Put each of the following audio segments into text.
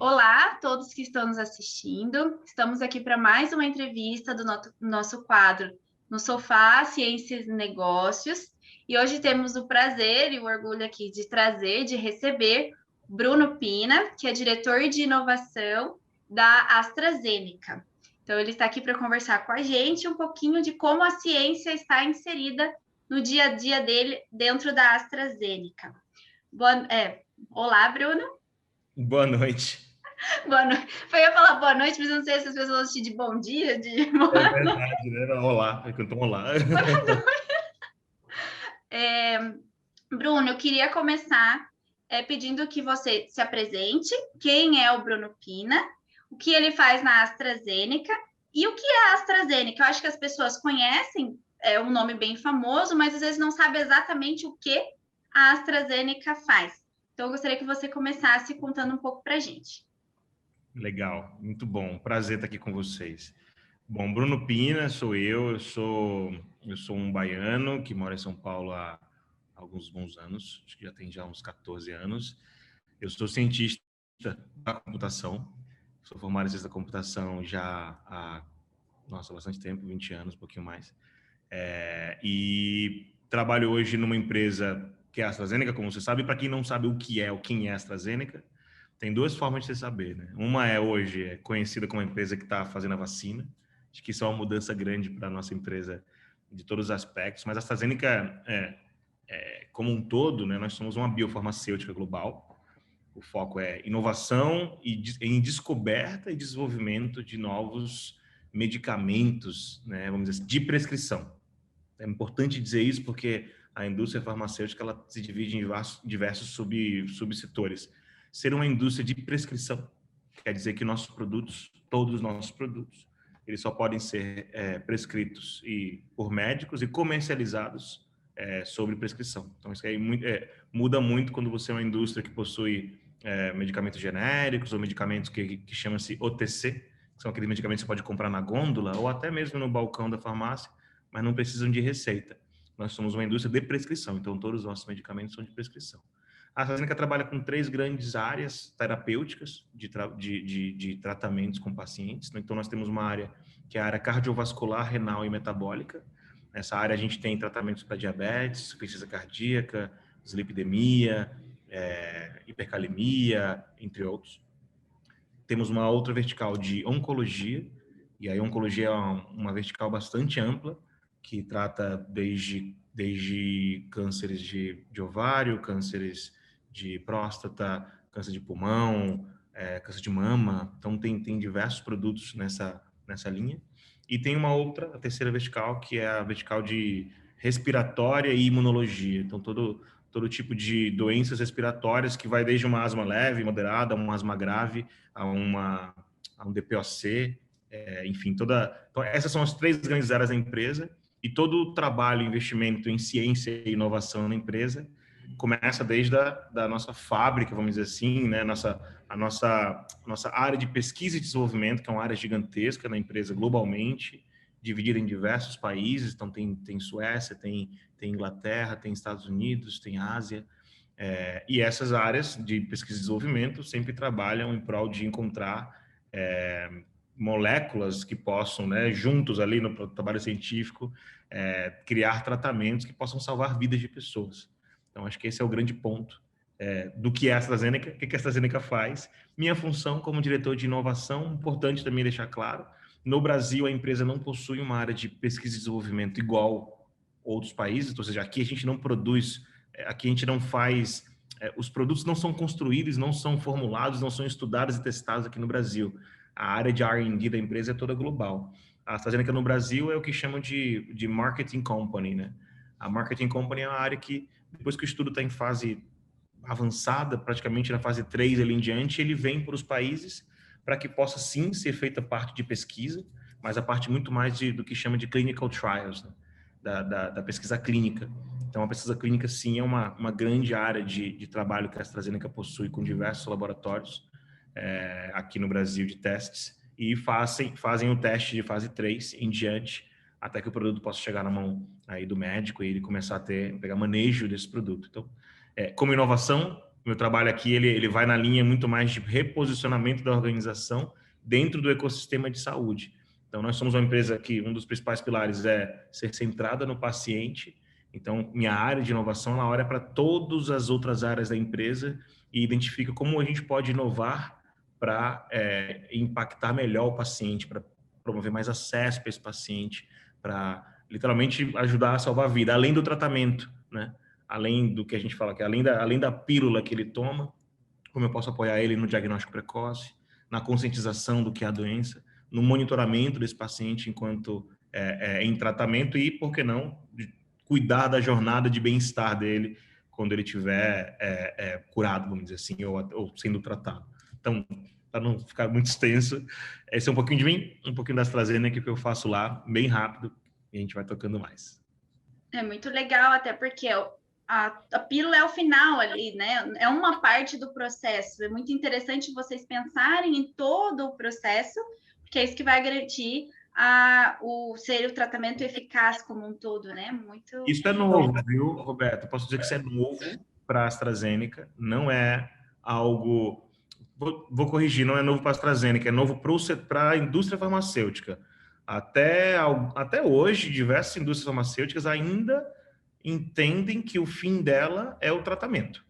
Olá a todos que estão nos assistindo. Estamos aqui para mais uma entrevista do nosso quadro No Sofá, Ciências e Negócios. E hoje temos o prazer e o orgulho aqui de receber Bruno Pina, que é diretor de inovação da AstraZeneca. Então, ele está aqui para conversar com a gente um pouquinho de como a ciência está inserida no dia a dia dele dentro da AstraZeneca. Olá, Bruno. Boa noite. Boa noite. Eu ia falar boa noite, mas não sei se as pessoas vão assistir de bom dia, de boa É noite. verdade, né? Olá, então olá. Bruno, eu queria começar pedindo que você se apresente. Quem é o Bruno Pina? O que ele faz na AstraZeneca? E o que é a AstraZeneca? Eu acho que as pessoas conhecem, é um nome bem famoso, mas às vezes não sabem exatamente o que a AstraZeneca faz. Então, eu gostaria que você começasse contando um pouco para a gente. Legal, muito bom. Prazer estar aqui com vocês. Bom, Bruno Pina, eu sou um baiano que mora em São Paulo há alguns bons anos, acho que já uns 14 anos. Eu sou cientista da computação, sou formado em ciência da computação já há, bastante tempo, 20 anos, um pouquinho mais. E trabalho hoje numa empresa que é a AstraZeneca, como você sabe. Para quem não sabe quem é a AstraZeneca, tem duas formas de você saber, né? Uma hoje é conhecida como a empresa que está fazendo a vacina. Acho que isso é uma mudança grande para a nossa empresa de todos os aspectos. Mas a AstraZeneca, como um todo, né, nós somos uma biofarmacêutica global. O foco é inovação em descoberta e desenvolvimento de novos medicamentos, né, vamos dizer assim, de prescrição. É importante dizer isso porque a indústria farmacêutica ela se divide em diversos subsetores. Ser uma indústria de prescrição quer dizer que nossos produtos, todos os nossos produtos, eles só podem ser prescritos por médicos e comercializados sobre prescrição. Então, isso aí muda muito quando você é uma indústria que possui medicamentos genéricos ou medicamentos que chamam-se OTC, que são aqueles medicamentos que você pode comprar na gôndola ou até mesmo no balcão da farmácia, mas não precisam de receita. Nós somos uma indústria de prescrição, então todos os nossos medicamentos são de prescrição. A AstraZeneca trabalha com 3 grandes áreas terapêuticas de tratamentos com pacientes. Então, nós temos uma área que é a área cardiovascular, renal e metabólica. Nessa área, a gente tem tratamentos para diabetes, insuficiência cardíaca, dislipidemia, hipercalemia, entre outros. Temos uma outra vertical de oncologia, e a oncologia é uma vertical bastante ampla, que trata desde cânceres de ovário, cânceres de próstata, câncer de pulmão, câncer de mama. Então, tem diversos produtos nessa linha. E tem a terceira vertical, que é a vertical de respiratória e imunologia. Então, todo tipo de doenças respiratórias, que vai desde uma asma leve, moderada, uma asma grave, a um DPOC, enfim, Então, essas são as 3 grandes áreas da empresa, e todo o trabalho, investimento em ciência e inovação na empresa começa desde da nossa fábrica, vamos dizer assim, né? A nossa área de pesquisa e desenvolvimento, que é uma área gigantesca na empresa globalmente, dividida em diversos países. Então, tem Suécia, tem Inglaterra, tem Estados Unidos, tem Ásia. E essas áreas de pesquisa e desenvolvimento sempre trabalham em prol de encontrar moléculas que possam, né, juntos ali no trabalho científico, criar tratamentos que possam salvar vidas de pessoas. Então, acho que esse é o grande ponto do que é a AstraZeneca, o que a AstraZeneca faz. Minha função como diretor de inovação, importante também deixar claro, no Brasil a empresa não possui uma área de pesquisa e desenvolvimento igual outros países, ou seja, aqui a gente não produz, aqui a gente não faz, os produtos não são construídos, não são formulados, não são estudados e testados aqui no Brasil. A área de R&D da empresa é toda global. A AstraZeneca no Brasil é o que chamam de marketing company, né? A marketing company é uma área que, depois que o estudo está em fase avançada, praticamente na fase 3 ali em diante, ele vem para os países para que possa sim ser feita parte de pesquisa, mas a parte muito mais do que chama de clinical trials, né? da pesquisa clínica. Então, a pesquisa clínica, sim, é uma grande área de trabalho que a AstraZeneca possui com diversos laboratórios aqui no Brasil de testes, e fazem o teste de fase 3 em diante, até que o produto possa chegar na mão aí do médico e ele começar a pegar manejo desse produto. Então, como inovação, meu trabalho aqui, ele vai na linha muito mais de reposicionamento da organização dentro do ecossistema de saúde. Então, nós somos uma empresa que um dos principais pilares é ser centrada no paciente. Então, minha área de inovação, ela olha para todas as outras áreas da empresa e identifica como a gente pode inovar para impactar melhor o paciente, para promover mais acesso para esse paciente, para literalmente ajudar a salvar a vida, além do tratamento, né? Além do que a gente fala, que além da pílula que ele toma, como eu posso apoiar ele no diagnóstico precoce, na conscientização do que é a doença, no monitoramento desse paciente enquanto em tratamento e, por que não, cuidar da jornada de bem-estar dele quando ele estiver curado, vamos dizer assim, ou sendo tratado. Então, para não ficar muito extenso, esse é um pouquinho de mim, um pouquinho da AstraZeneca que eu faço lá, bem rápido, e a gente vai tocando mais. É muito legal, até porque a pílula é o final ali, né? É uma parte do processo. É muito interessante vocês pensarem em todo o processo, porque é isso que vai garantir o tratamento eficaz como um todo, né? Muito. Isso é novo, viu, Roberto? Posso dizer que isso é novo para a AstraZeneca, não é algo... Vou corrigir, não é novo para a AstraZeneca, é novo para a indústria farmacêutica. Até hoje, diversas indústrias farmacêuticas ainda entendem que o fim dela é o tratamento.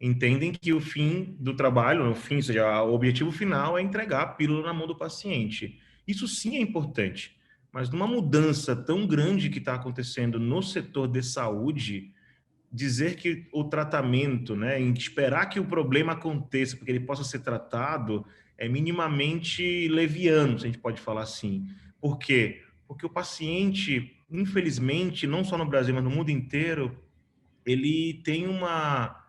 Entendem que o fim do trabalho, ou seja, o objetivo final é entregar a pílula na mão do paciente. Isso sim é importante, mas numa mudança tão grande que está acontecendo no setor de saúde, dizer que o tratamento, né, em esperar que o problema aconteça para que ele possa ser tratado, é minimamente leviano, se a gente pode falar assim. Por quê? Porque o paciente, infelizmente, não só no Brasil, mas no mundo inteiro, ele tem uma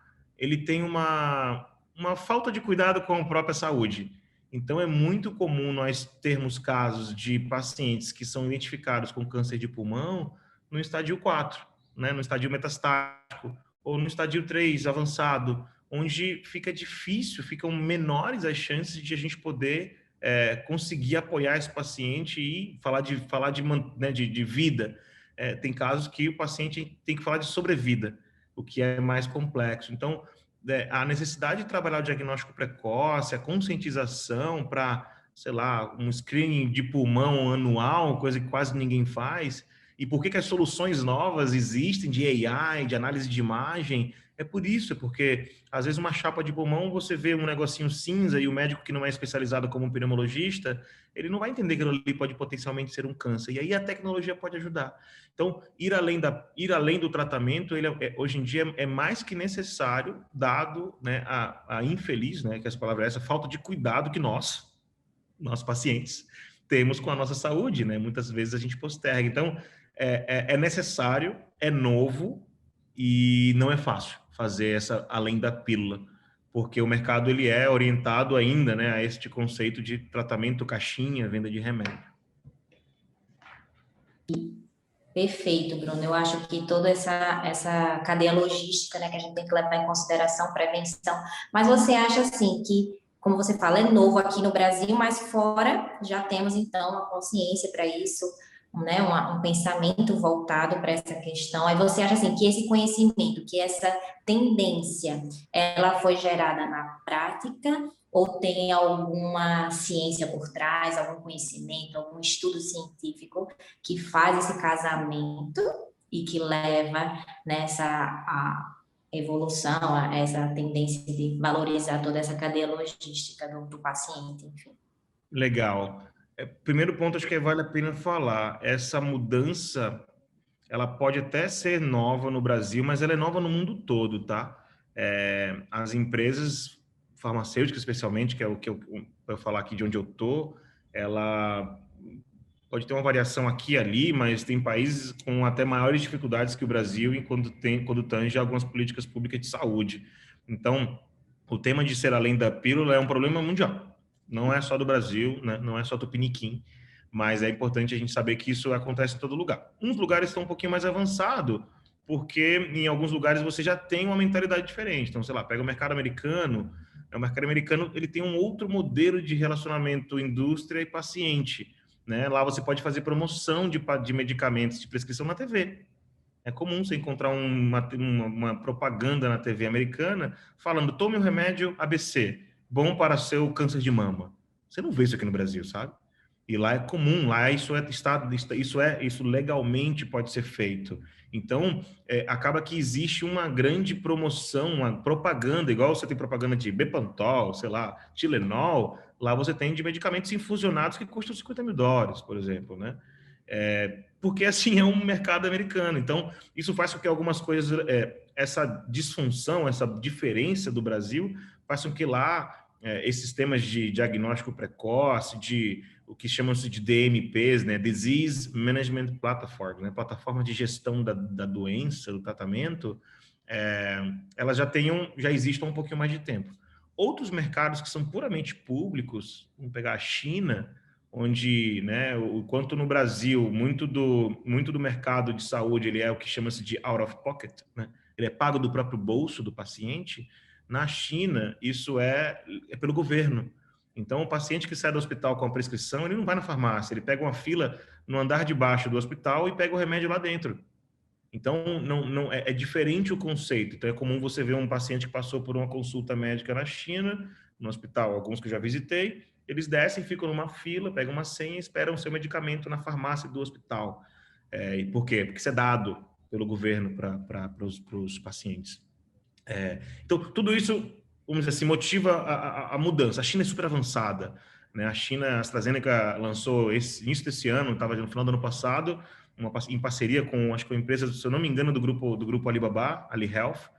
falta de cuidado com a própria saúde. Então, é muito comum nós termos casos de pacientes que são identificados com câncer de pulmão no estádio 4, né, no estádio metastático, ou no estádio 3 avançado, onde fica difícil, ficam menores as chances de a gente poder conseguir apoiar esse paciente e falar de vida. Tem casos que o paciente tem que falar de sobrevida, o que é mais complexo. Então, a necessidade de trabalhar o diagnóstico precoce, a conscientização para, sei lá, um screening de pulmão anual, coisa que quase ninguém faz, e por que as soluções novas existem de AI, de análise de imagem, é por isso, é porque às vezes uma chapa de pulmão você vê um negocinho cinza e o médico que não é especializado como um pneumologista, ele não vai entender que aquilo ali pode potencialmente ser um câncer, e aí a tecnologia pode ajudar. Então, ir além do tratamento, hoje em dia é mais que necessário, dado, né, a infeliz, né, que essa palavra é essa, falta de cuidado que nós pacientes, temos com a nossa saúde, né? Muitas vezes a gente posterga. Então, é necessário, é novo e não é fácil fazer essa além da pílula, porque o mercado ele é orientado ainda, né, a este conceito de tratamento caixinha, venda de remédio. Perfeito, Bruno. Eu acho que toda essa cadeia logística, né, que a gente tem que levar em consideração, prevenção. Mas você acha, assim, que, como você fala, é novo aqui no Brasil, mas fora já temos, então, uma consciência para isso, né, um pensamento voltado para essa questão. Aí você acha, assim, que esse conhecimento, que essa tendência, ela foi gerada na prática ou tem alguma ciência por trás, algum conhecimento, algum estudo científico que faz esse casamento e que leva nessa a evolução, a essa tendência de valorizar toda essa cadeia logística do paciente, enfim. Legal. Primeiro ponto, acho que vale a pena falar, essa mudança, ela pode até ser nova no Brasil, mas ela é nova no mundo todo, tá? As empresas farmacêuticas, especialmente, que é o que eu vou falar aqui de onde eu tô, ela pode ter uma variação aqui e ali, mas tem países com até maiores dificuldades que o Brasil quando tange algumas políticas públicas de saúde. Então, o tema de ser além da pílula é um problema mundial. Não é só do Brasil, né? Não é só Tupiniquim, mas é importante a gente saber que isso acontece em todo lugar. Uns lugares estão um pouquinho mais avançados, porque em alguns lugares você já tem uma mentalidade diferente. Então, sei lá, pega o mercado americano, o mercado americano ele tem um outro modelo de relacionamento indústria e paciente, né? Lá você pode fazer promoção de medicamentos de prescrição na TV. É comum você encontrar uma propaganda na TV americana falando: tome um remédio ABC, bom para seu câncer de mama. Você não vê isso aqui no Brasil, sabe? E lá é comum, lá isso legalmente pode ser feito. Então, acaba que existe uma grande promoção, uma propaganda, igual você tem propaganda de Bepantol, sei lá, Tilenol, lá você tem de medicamentos infusionados que custam $50.000, por exemplo, né? Porque assim é um mercado americano. Então, isso faz com que algumas coisas, essa disfunção, essa diferença do Brasil, faz com que lá esses temas de diagnóstico precoce, de o que chamam-se de DMPs, né? Disease Management Platform, né? Plataforma de gestão da doença, do tratamento, elas já existem há um pouquinho mais de tempo. Outros mercados que são puramente públicos, vamos pegar a China, onde, né, enquanto no Brasil, muito do mercado de saúde ele é o que chama-se de out of pocket, né? Ele é pago do próprio bolso do paciente. Na China, isso é pelo governo. Então, o paciente que sai do hospital com a prescrição, ele não vai na farmácia, ele pega uma fila no andar de baixo do hospital e pega o remédio lá dentro. Então, não é diferente o conceito. Então, é comum você ver um paciente que passou por uma consulta médica na China, no hospital, alguns que eu já visitei, eles descem, ficam numa fila, pegam uma senha e esperam o seu medicamento na farmácia do hospital. Por quê? Porque isso é dado pelo governo para os pacientes. Então, tudo isso, vamos dizer assim, motiva a mudança. A China é super avançada, né? A China, a AstraZeneca lançou início desse ano, estava no final do ano passado, em parceria com, acho que uma empresa, se eu não me engano, do grupo Alibaba, Ali Health,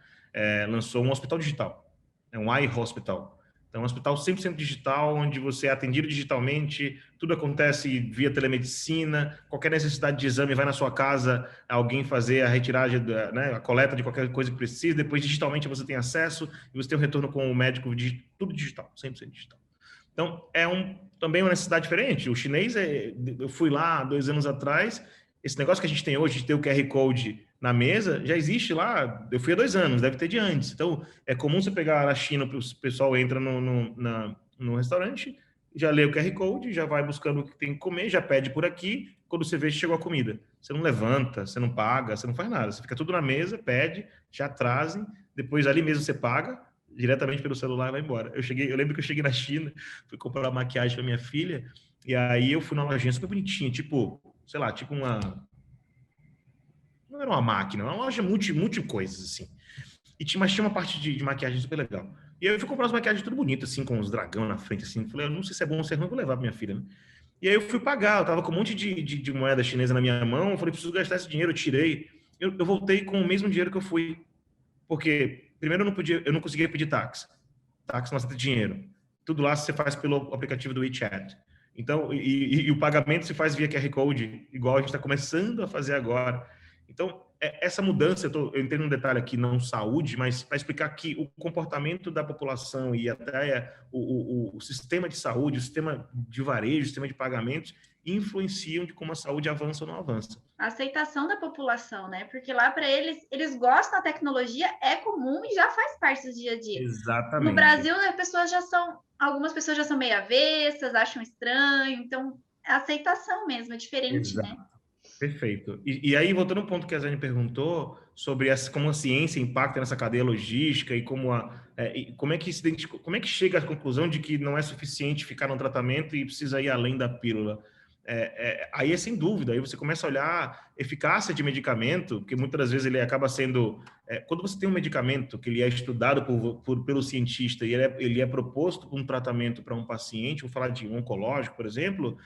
lançou um hospital digital, um iHospital. Então, um hospital 100% digital, onde você é atendido digitalmente, tudo acontece via telemedicina, qualquer necessidade de exame vai na sua casa, alguém fazer a retiragem, né, a coleta de qualquer coisa que precisa, depois digitalmente você tem acesso e você tem um retorno com o médico, tudo digital, 100% digital. Então, também uma necessidade diferente. O chinês, eu fui lá 2 anos atrás, esse negócio que a gente tem hoje de ter o QR Code na mesa, já existe lá, eu fui há 2 anos, deve ter de antes. Então, é comum você pegar na China, o pessoal entra no restaurante, já lê o QR Code, já vai buscando o que tem que comer, já pede por aqui, quando você vê, chegou a comida. Você não levanta, você não paga, você não faz nada. Você fica tudo na mesa, pede, já trazem, depois ali mesmo você paga, diretamente pelo celular e vai embora. Eu lembro que eu cheguei na China, fui comprar maquiagem para minha filha, e aí eu fui numa lojinha super bonitinha, tipo, sei lá, tipo uma... Não era uma máquina, era uma loja multi coisas, assim. Mas tinha uma parte de maquiagem super legal. E aí eu fui comprar umas maquiagens tudo bonito, assim, com os dragão na frente, assim. Falei, eu não sei se é bom ou se é ruim, vou levar pra minha filha, né? E aí eu fui pagar, eu tava com um monte de moeda chinesa na minha mão, eu falei, preciso gastar esse dinheiro, eu tirei. Eu voltei com o mesmo dinheiro que eu fui. Porque, primeiro, eu não conseguia pedir táxi. Táxi não aceita dinheiro. Tudo lá você faz pelo aplicativo do WeChat. Então, e o pagamento se faz via QR Code, igual a gente está começando a fazer agora. Então, essa mudança, eu entrei num detalhe aqui, não saúde, mas para explicar que o comportamento da população e até o sistema de saúde, o sistema de varejo, o sistema de pagamentos, influenciam de como a saúde avança ou não avança. A aceitação da população, né? Porque lá para eles gostam da tecnologia, é comum e já faz parte do dia a dia. Exatamente. No Brasil, algumas pessoas já são meio avessas, acham estranho, então a aceitação mesmo é diferente, Exato. né? Perfeito. E aí, voltando ao ponto que a Zane perguntou sobre como a ciência impacta nessa cadeia logística e como é que chega à conclusão de que não é suficiente ficar no tratamento e precisa ir além da pílula. Aí é sem dúvida, aí você começa a olhar a eficácia de medicamento, porque muitas das vezes ele acaba sendo... quando você tem um medicamento que ele é estudado pelo cientista e ele é proposto um tratamento para um paciente, vou falar de um oncológico, por exemplo,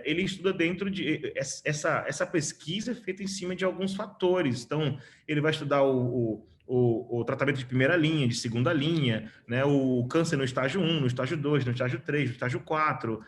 ele estuda dentro de... Essa pesquisa é feita em cima de alguns fatores. Então, ele vai estudar o tratamento de primeira linha, de segunda linha, né? O câncer no estágio 1, no estágio 2, no estágio 3, no estágio 4,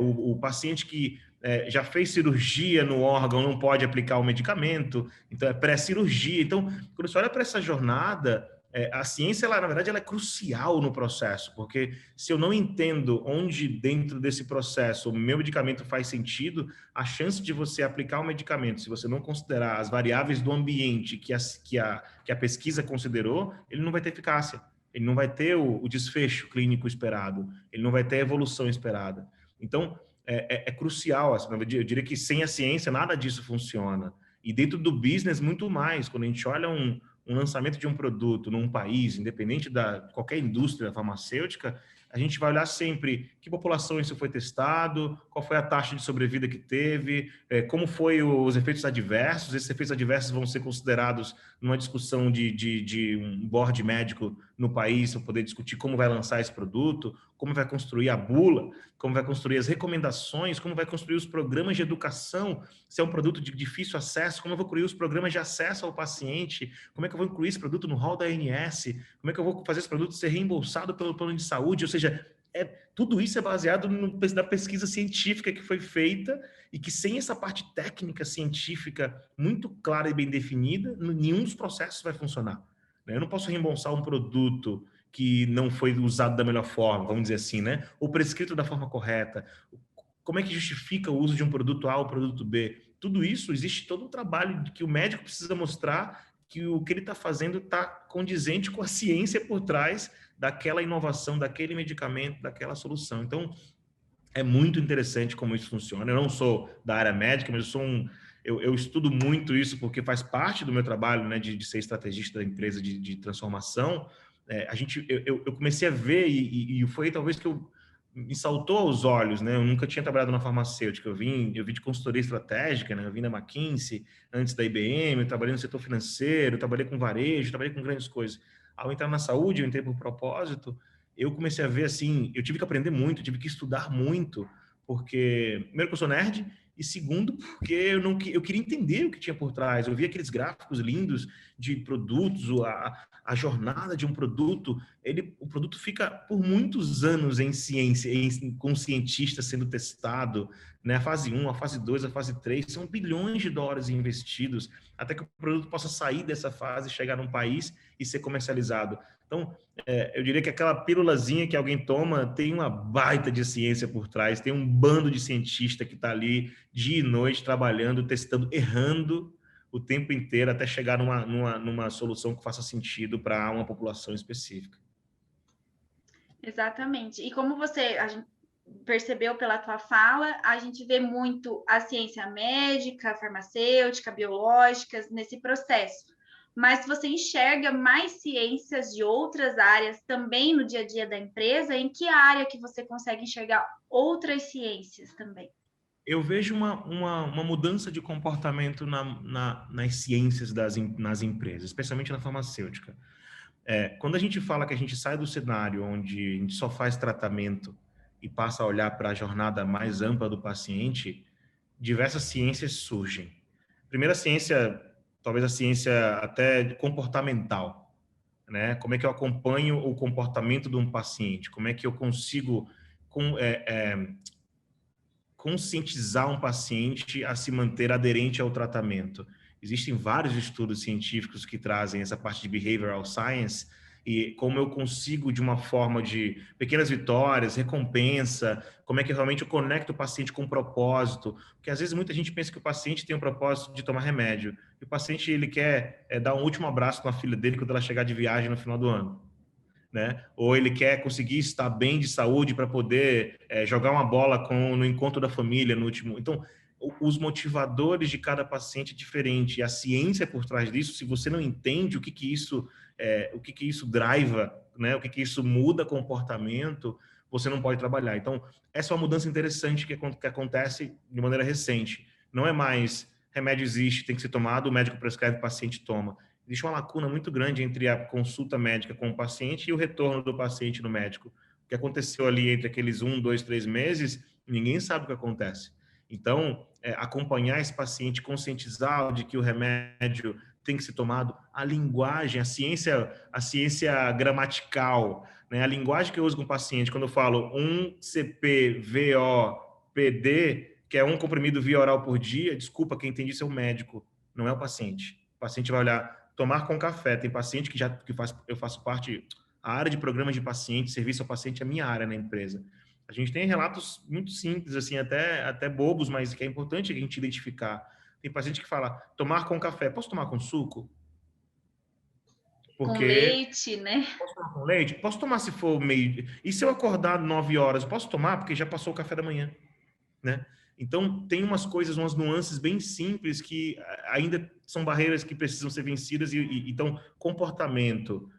o paciente que já fez cirurgia no órgão não pode aplicar o medicamento, então é pré-cirurgia. Então, quando você olha para essa jornada, a ciência, na verdade, ela é crucial no processo, porque se eu não entendo onde dentro desse processo o meu medicamento faz sentido, a chance de você aplicar o medicamento, se você não considerar as variáveis do ambiente que a pesquisa considerou, ele não vai ter eficácia, ele não vai ter o desfecho clínico esperado, ele não vai ter a evolução esperada. Então, é crucial, assim, eu diria que sem a ciência nada disso funciona. E dentro do business, muito mais. Quando a gente olha um lançamento de um produto num país, independente da qualquer indústria farmacêutica, a gente vai olhar sempre que população isso foi testado, qual foi a taxa de sobrevida que teve, como foi os efeitos adversos. Esses efeitos adversos vão ser considerados numa discussão de um board médico no país para poder discutir como vai lançar esse produto, como vai construir a bula, como vai construir as recomendações, como vai construir os programas de educação, se é um produto de difícil acesso, como eu vou construir os programas de acesso ao paciente, como é que eu vou incluir esse produto no hall da ANS, como é que eu vou fazer esse produto ser reembolsado pelo plano de saúde, ou seja, tudo isso é baseado na pesquisa científica que foi feita e que sem essa parte técnica científica muito clara e bem definida, nenhum dos processos vai funcionar. Eu não posso reembolsar um produto que não foi usado da melhor forma, vamos dizer assim, né? Ou prescrito da forma correta. Como é que justifica o uso de um produto A ou produto B? Tudo isso, existe todo um trabalho que o médico precisa mostrar que o que ele está fazendo está condizente com a ciência por trás daquela inovação, daquele medicamento, daquela solução. Então, é muito interessante como isso funciona. Eu não sou da área médica, mas eu estudo muito isso porque faz parte do meu trabalho, né, de ser estrategista da empresa de transformação. Eu comecei a ver e foi talvez que me saltou aos olhos, né? Eu nunca tinha trabalhado na farmacêutica. Eu vim de consultoria estratégica, né? Eu vim da McKinsey, antes da IBM, eu trabalhei no setor financeiro, eu trabalhei com varejo, trabalhei com grandes coisas. Ao entrar na saúde, eu entrei por propósito, eu comecei a ver assim, eu tive que aprender muito, tive que estudar muito, porque primeiro que eu sou nerd e segundo porque eu queria entender o que tinha por trás. Eu via aqueles gráficos lindos de produtos, a jornada de um produto, o produto fica por muitos anos em ciência, com cientistas sendo testado, né? A fase 1, a fase 2, a fase 3, são bilhões de dólares investidos até que o produto possa sair dessa fase, chegar num país e ser comercializado. Então, eu diria que aquela pílulazinha que alguém toma tem uma baita de ciência por trás, tem um bando de cientista que está ali dia e noite trabalhando, testando, errando o tempo inteiro até chegar numa solução que faça sentido para uma população específica. Exatamente. E como a gente percebeu pela tua fala, a gente vê muito a ciência médica, farmacêutica, biológicas nesse processo. Mas você enxerga mais ciências de outras áreas também no dia a dia da empresa? Em que área que você consegue enxergar outras ciências também? Eu vejo uma mudança de comportamento nas ciências nas empresas, especialmente na farmacêutica. Quando a gente fala que a gente sai do cenário onde a gente só faz tratamento e passa a olhar para a jornada mais ampla do paciente, diversas ciências surgem. Primeira ciência, talvez a ciência até comportamental, né? Como é que eu acompanho o comportamento de um paciente? Como é que eu consigo conscientizar um paciente a se manter aderente ao tratamento? Existem vários estudos científicos que trazem essa parte de behavioral science e como eu consigo, de uma forma de pequenas vitórias, recompensa, como é que realmente eu conecto o paciente com um propósito, porque às vezes muita gente pensa que o paciente tem o propósito de tomar remédio, e o paciente ele quer dar um último abraço com a filha dele quando ela chegar de viagem no final do ano, né? Ou ele quer conseguir estar bem de saúde para poder jogar uma bola no encontro da família no último. Então, os motivadores de cada paciente é diferente. E a ciência por trás disso, se você não entende o que isso driva, né? O que isso muda comportamento, você não pode trabalhar. Então, essa é uma mudança interessante que acontece de maneira recente. Não é mais remédio existe, tem que ser tomado, o médico prescreve, o paciente toma. Existe uma lacuna muito grande entre a consulta médica com o paciente e o retorno do paciente no médico. O que aconteceu ali entre aqueles 1, 2, 3 meses, ninguém sabe o que acontece. Então, acompanhar esse paciente, conscientizar de que o remédio tem que ser tomado, a linguagem, a ciência gramatical, né? A linguagem que eu uso com o paciente, quando eu falo 1 CP-VO-PD, que é um comprimido via oral por dia, desculpa, quem entende isso é o médico, não é o paciente. O paciente vai olhar, tomar com café. Tem paciente eu faço parte, a área de programas de paciente, serviço ao paciente é a minha área na empresa. A gente tem relatos muito simples, assim, até bobos, mas que é importante a gente identificar. Tem paciente que fala, tomar com café, posso tomar com suco? Com leite, né? Posso tomar com leite? Posso tomar se for meio... E se eu acordar 9 horas, posso tomar? Porque já passou o café da manhã, né? Então, tem umas coisas, umas nuances bem simples que ainda são barreiras que precisam ser vencidas. Então, comportamento,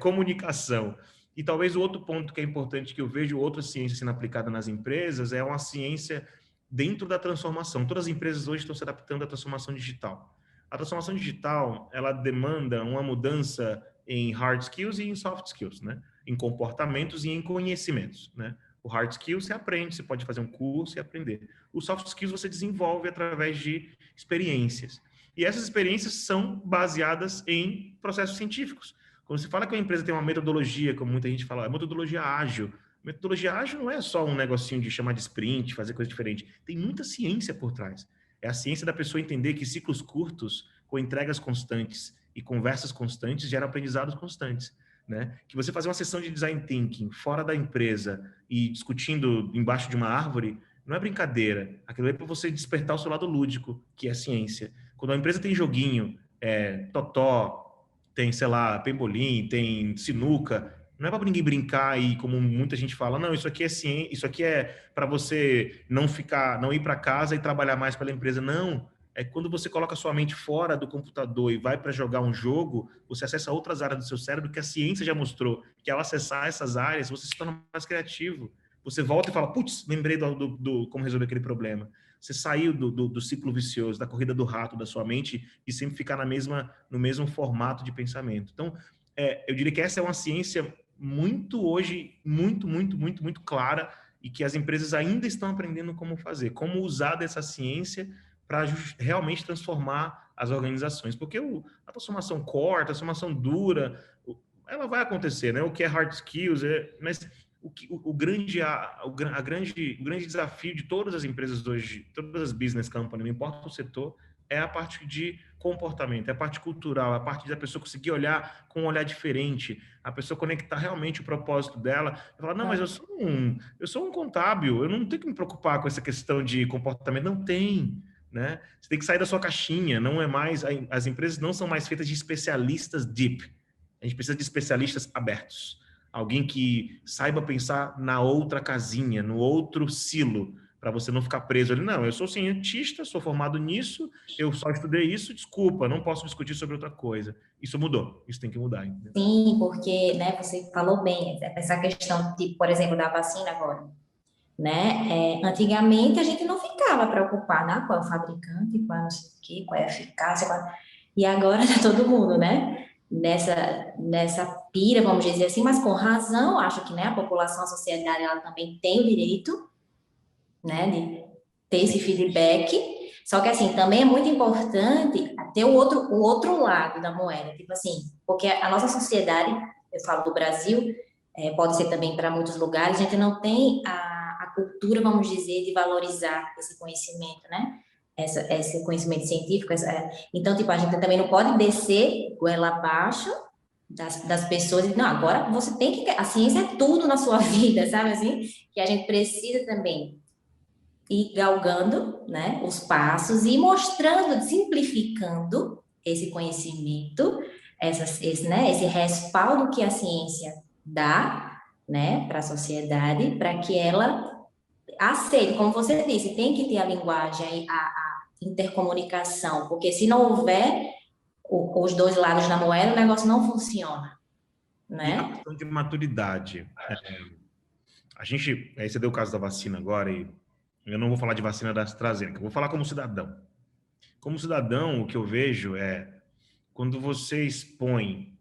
comunicação. E talvez o outro ponto que é importante, que eu vejo outra ciência sendo aplicada nas empresas, é uma ciência dentro da transformação. Todas as empresas hoje estão se adaptando à transformação digital. A transformação digital, ela demanda uma mudança em hard skills e em soft skills, né? Em comportamentos e em conhecimentos, né? O hard skills você aprende, você pode fazer um curso e aprender. O soft skills você desenvolve através de experiências. E essas experiências são baseadas em processos científicos. Quando se fala que uma empresa tem uma metodologia, como muita gente fala, é metodologia ágil. Metodologia ágil não é só um negocinho de chamar de sprint, fazer coisa diferente. Tem muita ciência por trás. É a ciência da pessoa entender que ciclos curtos, com entregas constantes e conversas constantes, geram aprendizados constantes. Né? Que você fazer uma sessão de design thinking fora da empresa e discutindo embaixo de uma árvore, não é brincadeira. Aquilo é para você despertar o seu lado lúdico, que é a ciência. Quando a empresa tem joguinho, totó, tem, sei lá, pembolim, tem sinuca, não é para ninguém brincar e, como muita gente fala, não, isso aqui é ciência, isso aqui é para você não ir para casa e trabalhar mais pela empresa. Não. É quando você coloca sua mente fora do computador e vai para jogar um jogo, você acessa outras áreas do seu cérebro que a ciência já mostrou que ao acessar essas áreas, você se torna mais criativo. Você volta e fala, putz, lembrei como resolver aquele problema. Você saiu do ciclo vicioso, da corrida do rato da sua mente e sempre ficar no mesmo formato de pensamento. Então, eu diria que essa é uma ciência muito clara e que as empresas ainda estão aprendendo como fazer, como usar dessa ciência para realmente transformar as organizações. Porque a transformação core, a transformação dura, ela vai acontecer, né? O que é hard skills, mas o grande desafio de todas as empresas hoje, todas as business companies, não importa o setor, é a parte de comportamento, é a parte cultural, é a parte da pessoa conseguir olhar com um olhar diferente, a pessoa conectar realmente o propósito dela e falar, não, mas eu sou um contábil, eu não tenho que me preocupar com essa questão de comportamento. Não tem. Né? Você tem que sair da sua caixinha, não é mais, as empresas não são mais feitas de especialistas deep, a gente precisa de especialistas abertos, alguém que saiba pensar na outra casinha, no outro silo, para você não ficar preso ali, não, eu sou cientista, sou formado nisso, eu só estudei isso, desculpa, não posso discutir sobre outra coisa. Isso mudou, isso tem que mudar. Entendeu? Sim, porque, né, você falou bem, essa questão, tipo, por exemplo, da vacina agora, né? Antigamente a gente não ficava preocupado, né? Qual é o fabricante, qual é não sei o quê, qual é a eficácia, e agora tá todo mundo, né? Nessa pira, vamos dizer assim, mas com razão, acho que, né, a população, a sociedade, ela também tem o direito, né, de ter esse feedback, só que, assim, também é muito importante ter o outro lado da moeda, tipo assim, porque a nossa sociedade, eu falo do Brasil, pode ser também para muitos lugares, a gente não tem a cultura, vamos dizer, de valorizar esse conhecimento, né? Esse conhecimento científico. Então, tipo, a gente também não pode descer goela abaixo das pessoas e não, agora você tem que... A ciência é tudo na sua vida, sabe assim? Que a gente precisa também ir galgando, né, os passos e mostrando, simplificando esse conhecimento, esse respaldo que a ciência dá, né, para a sociedade, para que ela aceite, como você disse, tem que ter a linguagem, a intercomunicação, porque se não houver os dois lados da moeda, o negócio não funciona, né? E a questão de maturidade. Aí você deu o caso da vacina agora, e eu não vou falar de vacina da AstraZeneca, eu vou falar como cidadão. Como cidadão, o que eu vejo é, quando você expõe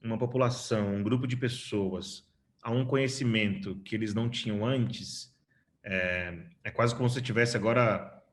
uma população, um grupo de pessoas a um conhecimento que eles não tinham antes, é quase como se você tivesse agora...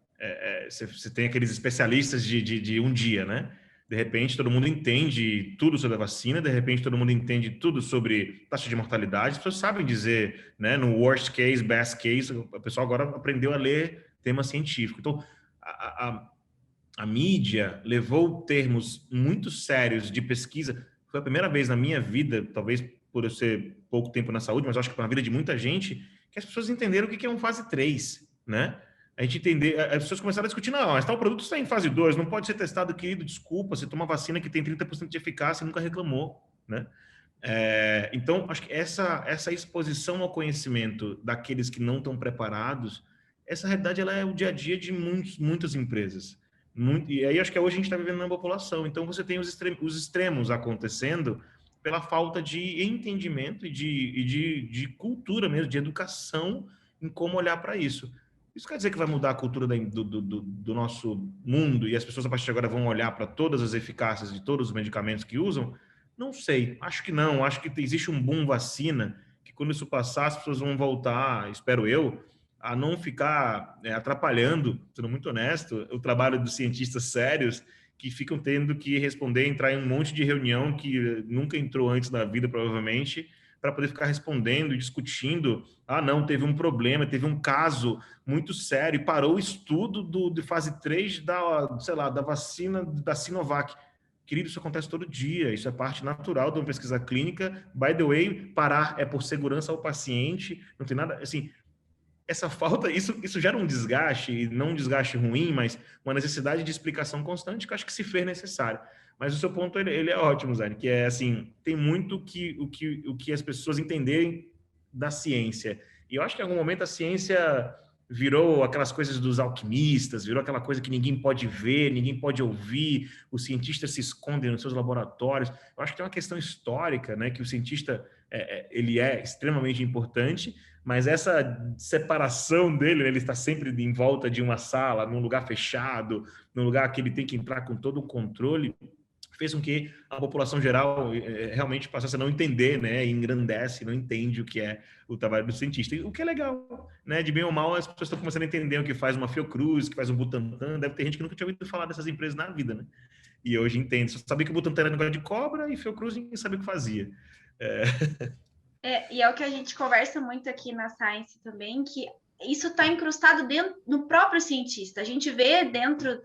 você tem aqueles especialistas de um dia, né? De repente, todo mundo entende tudo sobre a vacina, de repente, todo mundo entende tudo sobre taxa de mortalidade, as pessoas sabem dizer, né? No worst case, best case, o pessoal agora aprendeu a ler tema científico. Então, a mídia levou termos muito sérios de pesquisa. Foi a primeira vez na minha vida, talvez por eu ser pouco tempo na saúde, mas acho que na vida de muita gente, que as pessoas entenderam o que é um fase 3, né? A gente entender, as pessoas começaram a discutir, não, mas tal produto está em fase 2, não pode ser testado, querido, desculpa, você toma vacina que tem 30% de eficácia e nunca reclamou, né? Então, acho que essa exposição ao conhecimento daqueles que não estão preparados essa realidade ela é o dia a dia de muitas empresas. E aí acho que hoje a gente está vivendo na população. Então você tem os extremos acontecendo pela falta de entendimento e de cultura mesmo, de educação em como olhar para isso. Isso quer dizer que vai mudar a cultura do nosso mundo e as pessoas a partir de agora vão olhar para todas as eficácias de todos os medicamentos que usam? Não sei, acho que não. Acho que existe um boom vacina que quando isso passar as pessoas vão voltar, espero eu, a não ficar atrapalhando, sendo muito honesto, o trabalho dos cientistas sérios que ficam tendo que responder, entrar em um monte de reunião que nunca entrou antes na vida, provavelmente, para poder ficar respondendo e discutindo. Ah, não, teve um problema, teve um caso muito sério e parou o estudo de fase 3 da vacina da Sinovac. Querido, isso acontece todo dia, isso é parte natural de uma pesquisa clínica. By the way, parar é por segurança ao paciente, não tem nada, assim, essa falta, isso gera um desgaste, não um desgaste ruim, mas uma necessidade de explicação constante que eu acho que se fez necessário. Mas o seu ponto, ele é ótimo, Zane, que é assim, tem muito o que as pessoas entenderem da ciência. E eu acho que em algum momento a ciência virou aquelas coisas dos alquimistas, virou aquela coisa que ninguém pode ver, ninguém pode ouvir, os cientistas se escondem nos seus laboratórios. Eu acho que tem uma questão histórica, né, que o cientista ele é extremamente importante, mas essa separação dele, ele está sempre em volta de uma sala, num lugar fechado, num lugar que ele tem que entrar com todo o controle, fez com que a população geral realmente passasse a não entender, né, e engrandece, não entende o que é o trabalho do cientista, o que é legal, né, de bem ou mal as pessoas estão começando a entender o que faz uma Fiocruz, que faz um Butantan, deve ter gente que nunca tinha ouvido falar dessas empresas na vida, né, e hoje entende, só sabia que o Butantan era negócio de cobra e Fiocruz ninguém sabia o que fazia. E é o que a gente conversa muito aqui na Science também, que isso está incrustado dentro no próprio cientista. A gente vê dentro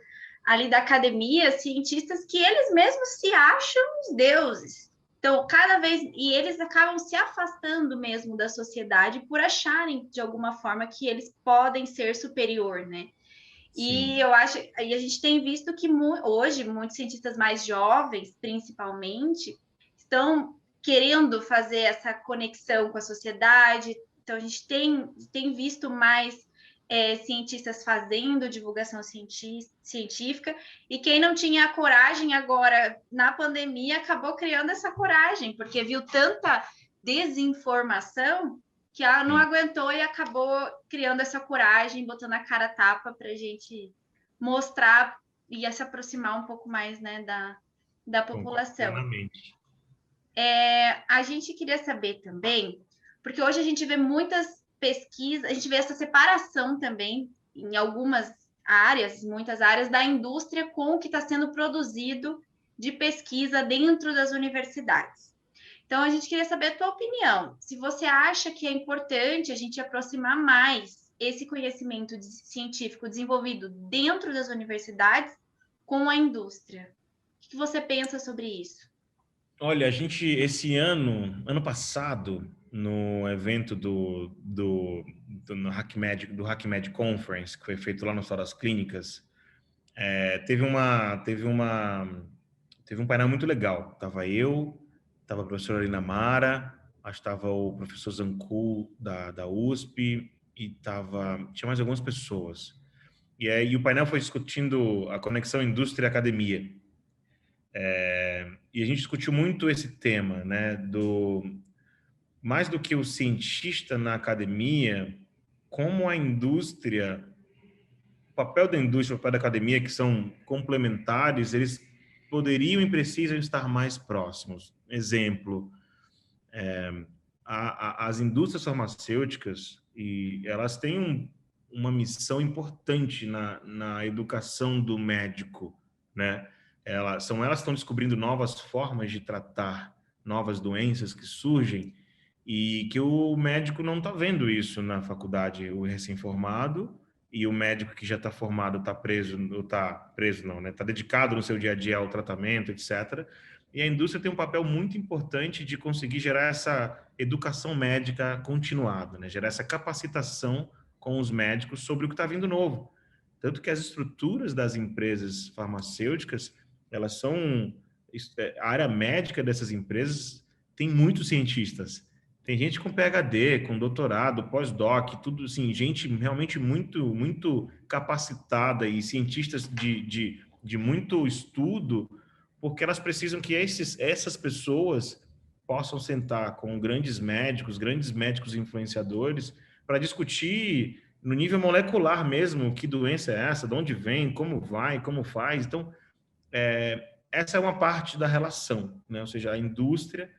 ali da academia cientistas que eles mesmos se acham os deuses. Então, cada vez... E eles acabam se afastando mesmo da sociedade por acharem, de alguma forma, que eles podem ser superior, né? Sim. E eu acho... E a gente tem visto que hoje, muitos cientistas mais jovens, principalmente, estão querendo fazer essa conexão com a sociedade. Então, a gente tem visto mais cientistas fazendo divulgação científica, e quem não tinha a coragem agora, na pandemia, acabou criando essa coragem, porque viu tanta desinformação que ela não aguentou e acabou criando essa coragem, botando a cara a tapa para a gente mostrar e se aproximar um pouco mais, né, da população. A gente queria saber também, porque hoje a gente vê muitas pesquisas, a gente vê essa separação também em algumas áreas, muitas áreas da indústria com o que está sendo produzido de pesquisa dentro das universidades. Então, a gente queria saber a tua opinião, se você acha que é importante a gente aproximar mais esse conhecimento científico desenvolvido dentro das universidades com a indústria. O que você pensa sobre isso? Olha, a gente, esse ano passado, no evento do HackMed Conference, que foi feito lá no Hospital das Clínicas, teve um painel muito legal. Tava a professora Alina Mara, acho que tava o professor Zancu, da USP, e tinha mais algumas pessoas. E o painel foi discutindo a conexão indústria-academia. E a gente discutiu muito esse tema, né, mais do que o cientista na academia, como a indústria, o papel da indústria, o papel da academia, que são complementares, eles poderiam e precisam estar mais próximos. Exemplo, as indústrias farmacêuticas, e elas têm uma missão importante na educação do médico, né? Elas estão descobrindo novas formas de tratar novas doenças que surgem e que o médico não está vendo isso na faculdade, o recém-formado, e o médico que já está formado está preso não, né? Está dedicado no seu dia a dia ao tratamento, etc. E a indústria tem um papel muito importante de conseguir gerar essa educação médica continuada, né? Gerar essa capacitação com os médicos sobre o que está vindo novo. Tanto que as estruturas das empresas farmacêuticas, elas são... A área médica dessas empresas tem muitos cientistas. Tem gente com PhD, com doutorado, pós-doc, tudo assim, gente realmente muito capacitada e cientistas de muito estudo, porque elas precisam que essas pessoas possam sentar com grandes médicos influenciadores, para discutir no nível molecular mesmo que doença é essa, de onde vem, como vai, como faz. Então, essa é uma parte da relação, né? Ou seja, a indústria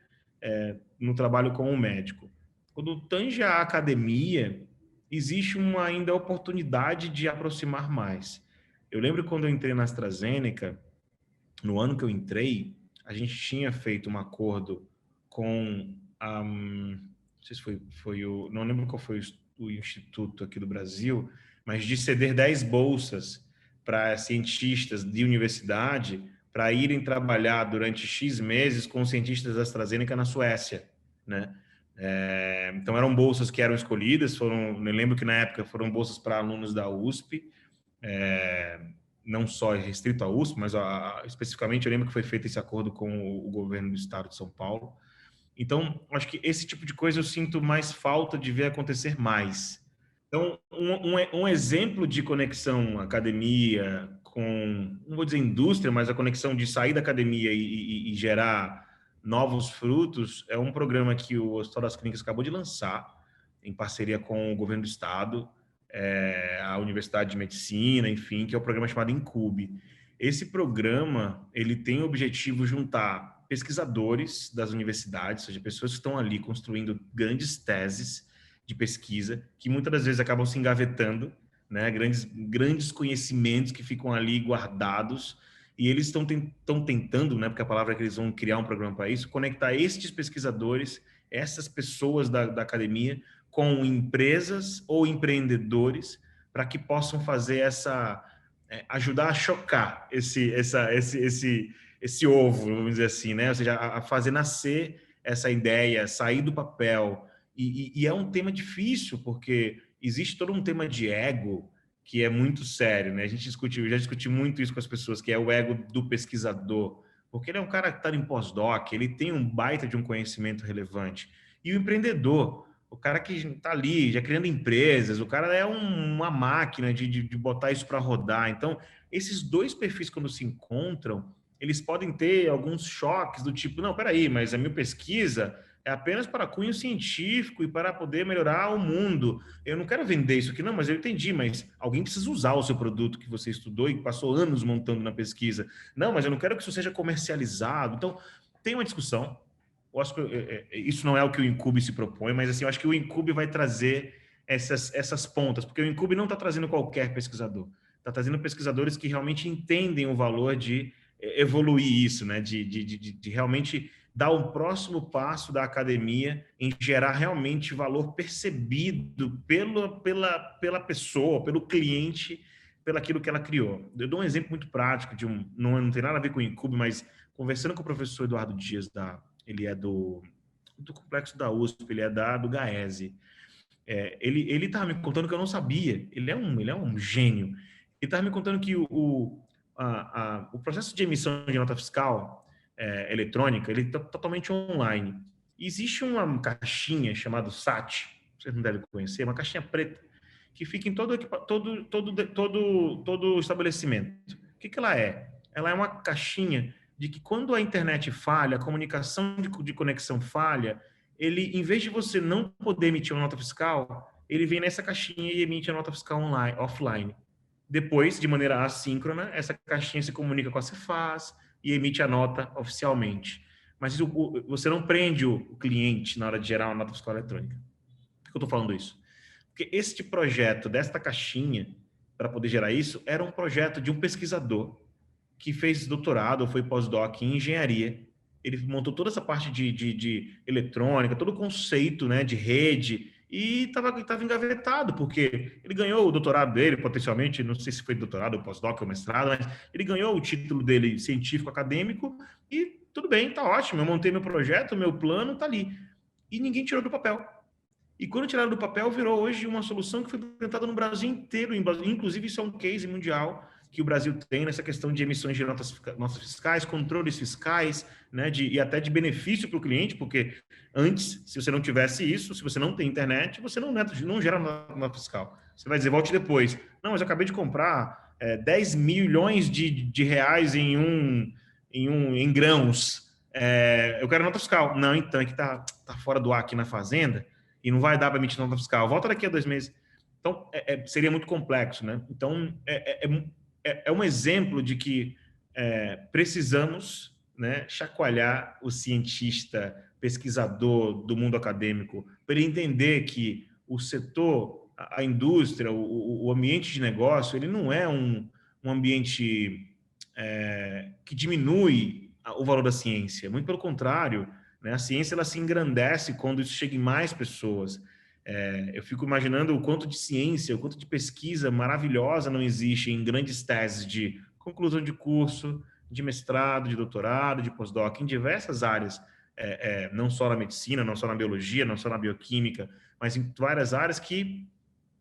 no trabalho com o médico. Quando tange a academia, existe uma ainda oportunidade de aproximar mais. Eu lembro quando eu entrei na AstraZeneca, no ano que eu entrei, a gente tinha feito um acordo com não sei se foi não lembro qual foi o instituto aqui do Brasil, mas de ceder 10 bolsas para cientistas de universidade para irem trabalhar durante X meses com cientistas da AstraZeneca na Suécia, né? Então eram bolsas que eram escolhidas, eu lembro que na época foram bolsas para alunos da USP, não só restrito à USP, mas especificamente eu lembro que foi feito esse acordo com o governo do estado de São Paulo. Então, acho que esse tipo de coisa eu sinto mais falta de ver acontecer mais. Então, um exemplo de conexão academia com, não vou dizer indústria, mas a conexão de sair da academia e gerar novos frutos é um programa que o Hospital das Clínicas acabou de lançar, em parceria com o governo do estado, a Universidade de Medicina, enfim, que é o programa chamado Incube. Esse programa, ele tem o objetivo de juntar pesquisadores das universidades, ou seja, pessoas que estão ali construindo grandes teses de pesquisa, que muitas das vezes acabam se engavetando, né? Grandes conhecimentos que ficam ali guardados, e eles estão tentando, né? Porque a palavra é que eles vão criar um programa para isso, conectar estes pesquisadores, essas pessoas da academia, com empresas ou empreendedores, para que possam fazer ajudar a chocar esse ovo, vamos dizer assim, né? Ou seja, a fazer nascer essa ideia, sair do papel. E é um tema difícil, porque existe todo um tema de ego que é muito sério, né? Eu já discuti muito isso com as pessoas, que é o ego do pesquisador, porque ele é um cara que está em pós-doc, ele tem um baita de um conhecimento relevante. E o empreendedor, o cara que está ali, já criando empresas, o cara é uma máquina de botar isso para rodar. Então, esses dois perfis, quando se encontram, eles podem ter alguns choques do tipo, não, peraí, mas a minha pesquisa é apenas para cunho científico e para poder melhorar o mundo. Eu não quero vender isso aqui, não, mas eu entendi, mas alguém precisa usar o seu produto que você estudou e passou anos montando na pesquisa. Não, mas eu não quero que isso seja comercializado. Então, tem uma discussão. Eu acho que isso não é o que o Incube se propõe, mas assim, eu acho que o Incube vai trazer essas pontas, porque o Incube não está trazendo qualquer pesquisador, está trazendo pesquisadores que realmente entendem o valor de evoluir isso, né? De realmente dar o próximo passo da academia em gerar realmente valor percebido pela pessoa, pelo cliente, pelaquilo que ela criou. Eu dou um exemplo muito prático não tem nada a ver com o Incube, mas conversando com o professor Eduardo Dias, ele é do complexo da USP, ele é do GAESE. Ele estava me contando que eu não sabia. Ele é um gênio. Ele estava me contando que o processo de emissão de nota fiscal eletrônica, ele está totalmente online. Existe uma caixinha chamada SAT, vocês não devem conhecer, uma caixinha preta, que fica em todo estabelecimento. O que ela é? Ela é uma caixinha de que quando a internet falha, a comunicação de conexão falha, ele, em vez de você não poder emitir uma nota fiscal, ele vem nessa caixinha e emite a nota fiscal offline. Depois, de maneira assíncrona, essa caixinha se comunica com a Cefaz e emite a nota oficialmente. Mas você não prende o cliente na hora de gerar uma nota fiscal eletrônica. Por que eu estou falando isso? Porque este projeto desta caixinha, para poder gerar isso, era um projeto de um pesquisador que fez doutorado ou foi pós-doc em engenharia. Ele montou toda essa parte de eletrônica, todo o conceito, né, de rede, e estava engavetado, porque ele ganhou o doutorado dele, potencialmente, não sei se foi doutorado, ou pós-doc, ou mestrado, mas ele ganhou o título dele científico acadêmico, e tudo bem, tá ótimo, eu montei meu projeto, meu plano, tá ali. E ninguém tirou do papel. E quando tiraram do papel, virou hoje uma solução que foi implementada no Brasil inteiro, inclusive isso é um case mundial, que o Brasil tem nessa questão de emissões de notas fiscais, controles fiscais, né, e até de benefício para o cliente, porque antes, se você não tivesse isso, se você não tem internet, você não gera nota fiscal. Você vai dizer, volte depois. Não, mas eu acabei de comprar 10 milhões de reais em grãos. Eu quero nota fiscal. Não, então, é que tá fora do ar aqui na fazenda e não vai dar para emitir nota fiscal. Volta daqui a 2 meses. Então, seria muito complexo, né? Então, é um exemplo de que precisamos, né, chacoalhar o cientista, pesquisador do mundo acadêmico, para ele entender que o setor, a indústria, o ambiente de negócio, ele não é um ambiente que diminui o valor da ciência. Muito pelo contrário, né? A ciência ela se engrandece quando isso chega em mais pessoas. Eu fico imaginando o quanto de ciência, o quanto de pesquisa maravilhosa não existe em grandes teses de conclusão de curso, de mestrado, de doutorado, de pós-doc, em diversas áreas, não só na medicina, não só na biologia, não só na bioquímica, mas em várias áreas que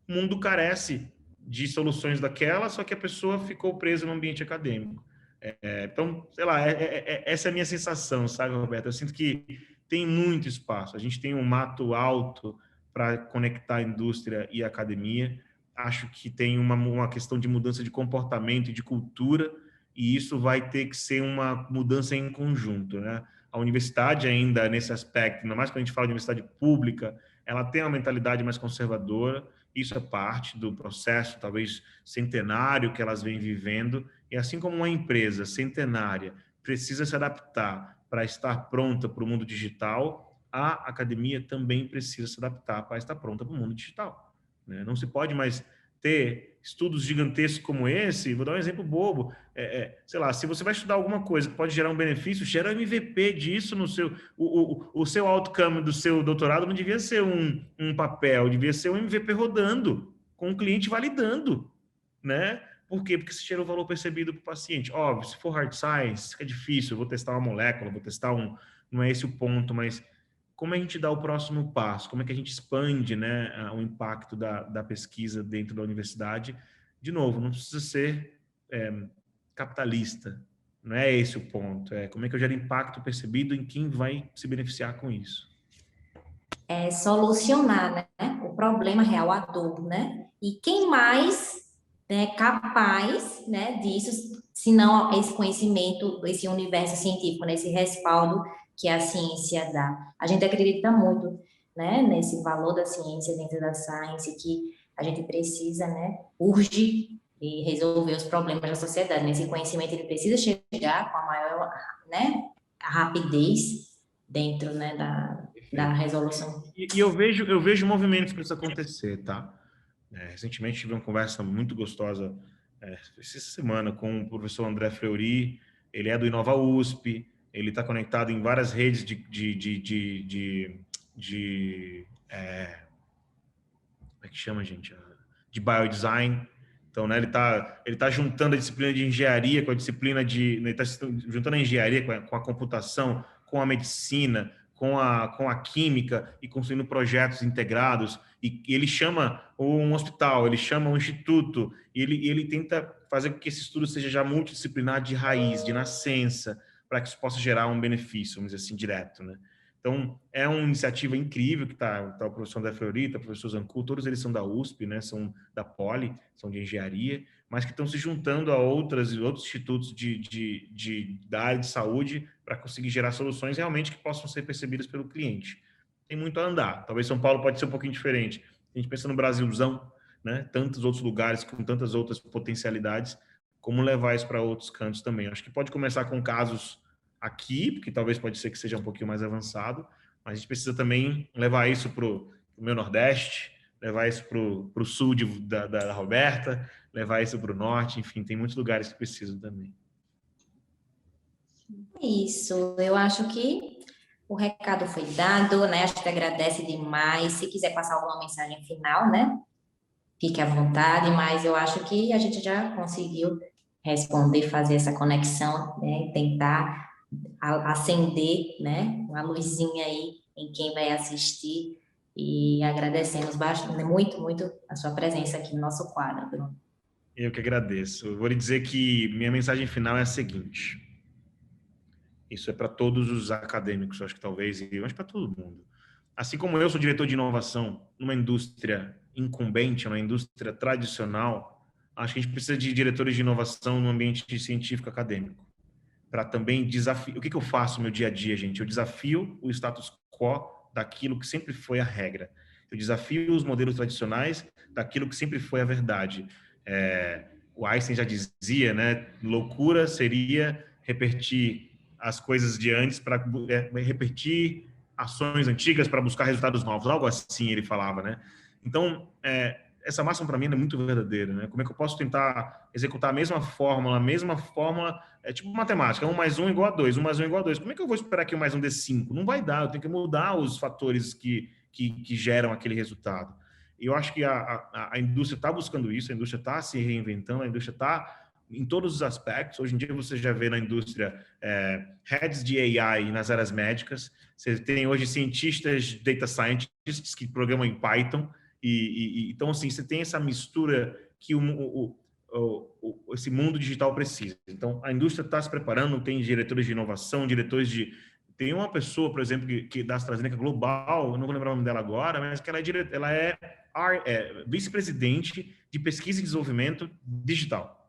o mundo carece de soluções daquela, só que a pessoa ficou presa no ambiente acadêmico. Então, sei lá, essa é a minha sensação, sabe, Roberto? Eu sinto que tem muito espaço, a gente tem um mato alto para conectar a indústria e a academia. Acho que tem uma questão de mudança de comportamento e de cultura, e isso vai ter que ser uma mudança em conjunto, né? A universidade ainda, nesse aspecto, ainda mais quando a gente fala de universidade pública, ela tem uma mentalidade mais conservadora, isso é parte do processo, talvez, centenário que elas vêm vivendo, e assim como uma empresa centenária precisa se adaptar para estar pronta para o mundo digital, a academia também precisa se adaptar para estar pronta para o mundo digital, né? Não se pode mais ter estudos gigantescos como esse. Vou dar um exemplo bobo. Sei lá, se você vai estudar alguma coisa que pode gerar um benefício, gera MVP disso no seu... O seu outcome do seu doutorado não devia ser um papel, devia ser um MVP rodando, com o cliente validando, né? Por quê? Porque se gera o valor percebido para o paciente. Óbvio, se for hard science, fica difícil. Eu vou testar uma molécula, vou testar Não é esse o ponto, mas como a gente dá o próximo passo? Como é que a gente expande, né, o impacto da pesquisa dentro da universidade? De novo, não precisa ser capitalista. Não é esse o ponto. Como é que eu gero impacto percebido em quem vai se beneficiar com isso? Solucionar, né, o problema real, a dor, né? E quem mais é capaz, né, disso, se não esse conhecimento, esse universo científico, nesse respaldo que a ciência dá. A gente acredita muito, né, nesse valor da ciência dentro da science, que a gente precisa, né, urge e resolver os problemas da sociedade. Nesse conhecimento ele precisa chegar com a maior, né, rapidez dentro, né, da resolução. E eu vejo movimentos para isso acontecer, tá? Recentemente tive uma conversa muito gostosa essa semana com o professor André Fleury. Ele é do Inova USP, ele está conectado em várias redes como é que chama, gente? De biodesign. Então, né, ele tá juntando a disciplina de engenharia com a disciplina ele está juntando a engenharia com a computação, com a medicina, com a química e construindo projetos integrados. E ele chama um hospital, ele chama um instituto, e ele tenta fazer com que esse estudo seja já multidisciplinar de raiz, de nascença, para que isso possa gerar um benefício, vamos dizer assim, direto, né? Então, é uma iniciativa incrível que tá o professor André Fleury, o professor Zancu, todos eles são da USP, né? São da Poli, são de engenharia, mas que estão se juntando a outros institutos da área de saúde para conseguir gerar soluções realmente que possam ser percebidas pelo cliente. Tem muito a andar. Talvez São Paulo pode ser um pouquinho diferente. A gente pensa no Brasilzão, né? Tantos outros lugares com tantas outras potencialidades, como levar isso para outros cantos também. Acho que pode começar com casos aqui, porque talvez pode ser que seja um pouquinho mais avançado, mas a gente precisa também levar isso para o meu Nordeste, levar isso para o sul da Roberta, levar isso para o norte, enfim, tem muitos lugares que precisam também. Isso, eu acho que o recado foi dado, né? A gente agradece demais. Se quiser passar alguma mensagem final, né? Fique à vontade, mas eu acho que a gente já conseguiu responder, fazer essa conexão, né? Tentar acender, né? Uma luzinha aí em quem vai assistir. E agradecemos bastante, muito, muito a sua presença aqui no nosso quadro, Bruno. Eu que agradeço. Eu vou lhe dizer que minha mensagem final é a seguinte. Isso é para todos os acadêmicos, acho que talvez, e eu acho para todo mundo. Assim como eu sou diretor de inovação numa indústria incumbente, uma indústria tradicional, acho que a gente precisa de diretores de inovação no ambiente científico acadêmico, para também desafiar. O que eu faço no meu dia a dia, gente? Eu desafio o status quo daquilo que sempre foi a regra. Eu desafio os modelos tradicionais daquilo que sempre foi a verdade. O Einstein já dizia, né? Loucura seria repetir as coisas de antes para repetir ações antigas para buscar resultados novos, algo assim ele falava, né? Então, essa máxima para mim é muito verdadeira, né? Como é que eu posso tentar executar a mesma fórmula é tipo matemática, 1 mais 1 igual a 2, 1 mais 1 igual a 2. Como é que eu vou esperar que 1 mais 1 dê 5? Não vai dar, eu tenho que mudar os fatores que geram aquele resultado. E eu acho que a indústria está buscando isso, a indústria está se reinventando, a indústria está em todos os aspectos. Hoje em dia você já vê na indústria heads de AI nas áreas médicas, você tem hoje cientistas, data scientists que programam em Python, então assim, você tem essa mistura que esse mundo digital precisa. Então a indústria está se preparando, tem diretores de inovação, tem uma pessoa, por exemplo, que da AstraZeneca Global, eu não vou lembrar o nome dela agora, mas que ela é vice-presidente de pesquisa e desenvolvimento digital.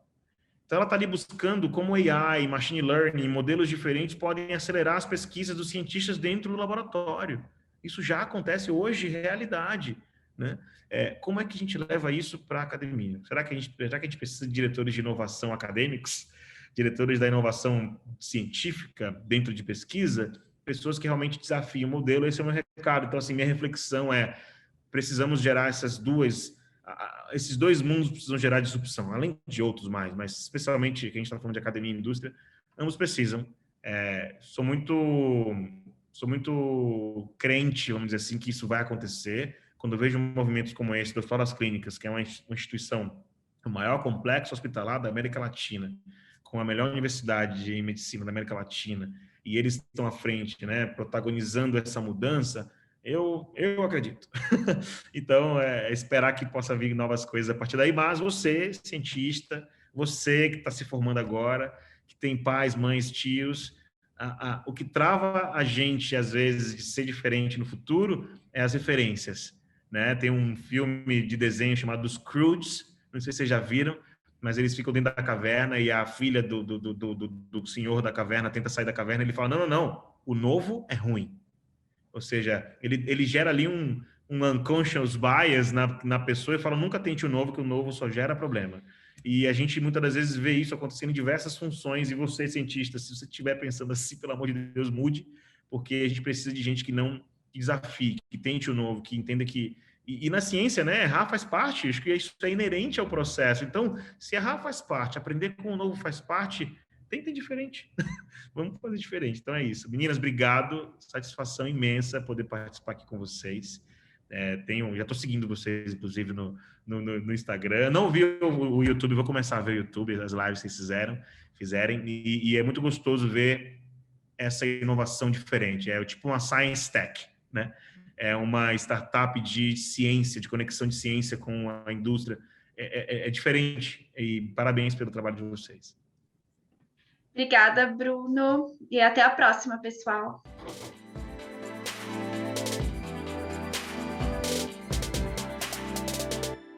Então, ela está ali buscando como AI, machine learning, modelos diferentes podem acelerar as pesquisas dos cientistas dentro do laboratório. Isso já acontece hoje, realidade, né? Como é que a gente leva isso para a academia? Será que a gente precisa de diretores de inovação acadêmicos, diretores da inovação científica dentro de pesquisa, pessoas que realmente desafiam o modelo? Esse é o meu recado. Então, assim, minha reflexão precisamos gerar esses dois mundos precisam gerar disrupção, além de outros mais, mas especialmente que a gente está falando de academia e indústria, ambos precisam. Sou muito crente, vamos dizer assim, que isso vai acontecer. Quando eu vejo movimentos como esse do Hospital das Clínicas, que é uma instituição, o maior complexo hospitalar da América Latina, com a melhor universidade de medicina da América Latina, e eles estão à frente, né, protagonizando essa mudança, eu acredito. Então, esperar que possa vir novas coisas a partir daí, mas você, cientista, você que está se formando agora, que tem pais, mães, tios, o que trava a gente, às vezes, de ser diferente no futuro é as referências, né? Tem um filme de desenho chamado Scrooge, não sei se vocês já viram, mas eles ficam dentro da caverna e a filha do senhor da caverna tenta sair da caverna e ele fala, não, o novo é ruim. Ou seja, ele gera ali um unconscious bias na pessoa e fala, nunca tente o novo, que o novo só gera problema. E a gente muitas das vezes vê isso acontecendo em diversas funções, e você, cientista, se você estiver pensando assim, pelo amor de Deus, mude, porque a gente precisa de gente que desafie, que tente o novo, que entenda que... E na ciência, né, errar faz parte, acho que isso é inerente ao processo. Então, se errar faz parte, aprender com o novo faz parte, tentem diferente. Vamos fazer diferente. Então é isso. Meninas, obrigado. Satisfação imensa poder participar aqui com vocês. Já estou seguindo vocês, inclusive, no Instagram. Não vi o YouTube, vou começar a ver o YouTube, as lives que vocês fizerem. E é muito gostoso ver essa inovação diferente. É tipo uma Science Tech, né? É uma startup de ciência, de conexão de ciência com a indústria. É diferente. E parabéns pelo trabalho de vocês. Obrigada, Bruno. E até a próxima, pessoal.